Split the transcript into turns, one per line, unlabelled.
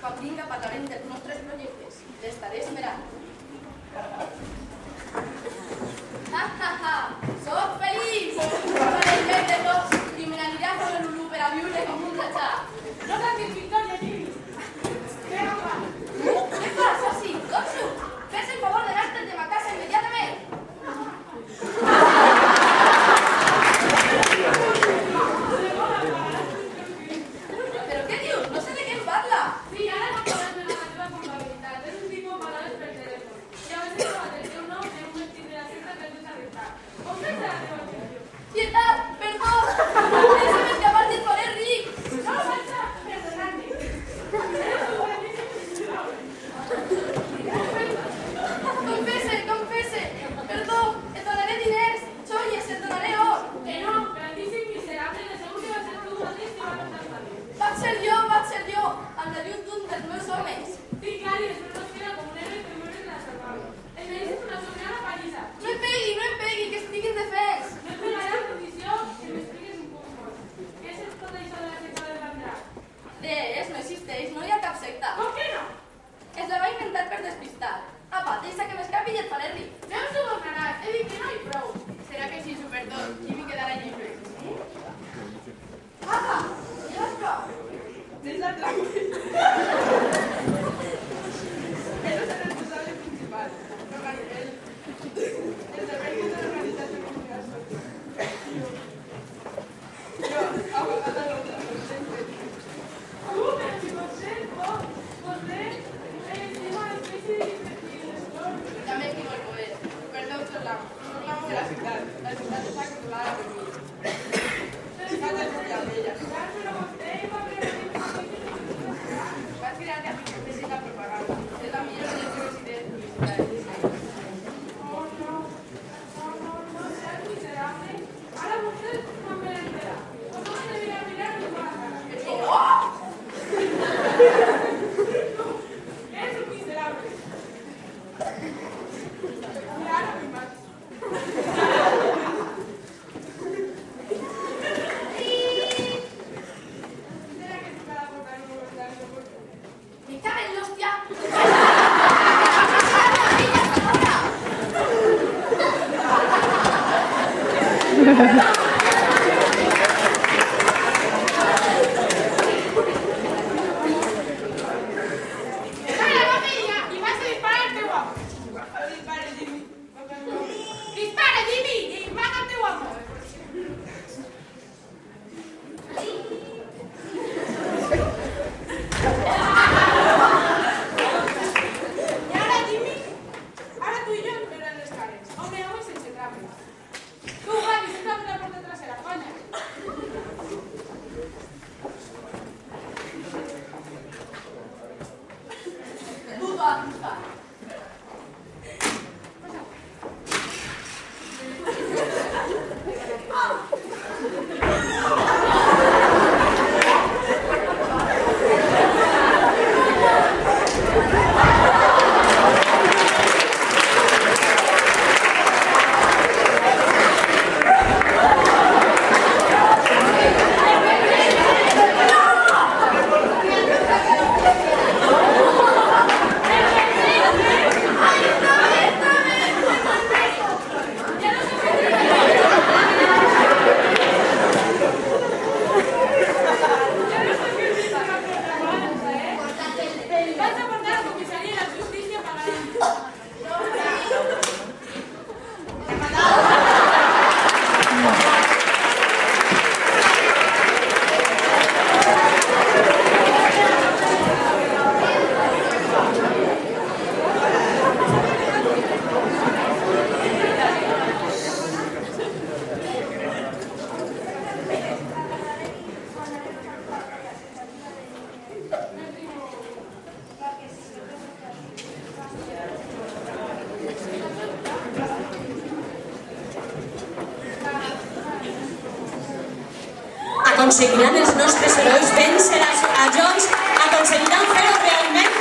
Quan vinga parlarem dels nostres projectes. L'estaré esperant. Soc feliç! Faré el de tots i me n'aniré a fer l'Ulu per a viure com un ratxà.
No cantis Victòria, Jimmy!
Què fas, així? Com surt? Fes el favor d'anar-te'n de ma casa immediatament. Però què dius? No sé de què em parla.
Sí, ara no podem veure la teva culpabilitat. És un tipus paraules per telèfon. I a veces trobat el teu nom en un vestit de la secta que has desarrestat. Com fes la teva situació?
Pietat, perdó! Deixa'm escapar del poder ric!
No, vaig a perdonant-te.
Confesse! Perdó, et donaré diners, joies, et donaré or!
Que no, grandíssim miserable, de segur que va ser tu mateix que va passar la vida.
Vaig ser jo, amb l'ajut d'un dels meus homes.
Sí, clar, i després nos queda com un héroe que muere en la salvada. El mereixes una sobrana pallissa.
No em pegui, que estic indefens!
No et pegaré a condició que m'expliquis un poc més. Què és tot això de la secta del Vandrà?
Res, no existeix, no hi ha cap secta.
Com que no?
Es la va inventar per despistar. Apa, deixa que m'escapi i et faré ric.
Veus tu tornaràs, he dit que no i prou. Serà que sí, supertot, qui m'hi quedarà lliure?
Apa, ja vas prou.
Des del blanc. Ell és el responsable principal. El servei de l'organització comunicació. Jo, a vegades l'altre.
Però si vostè estima l'espècie de investigació.
Ja m'escriu el poder. Perdó, Solamo. Solamo de la ciutat. La ciutat està controlada per mi. Vaig a estudiar amb ella.
Però vostè va preguntar
Vaig crear que fes la propaganda. És la millor de les meves idees publicitàries.
no seas miserable. Ara vostè no me l'entera. No me devia mirar ni a la cara.
Oh!
És un miserable. I ara me'n vaig. Serà que tu cada portar un comentari de
Me cago en l'hòstia!
Dispara, Mafia! I vas a disparar al teu amo.
Dispara, Jimmy.
Dispara, Jimmy! I mata al teu amo. I ara, Jimmy, ara tu i jo ens veurem les cares. Home, home, sense trampes. Tu, Javi, senta per la porta trasera, conya.
Puta!
Vas a portar a la comisaría y la justicia pagarán.
Aconseguiran els nostres herois vèncer a Jones? Aconseguiran fer-ho realment?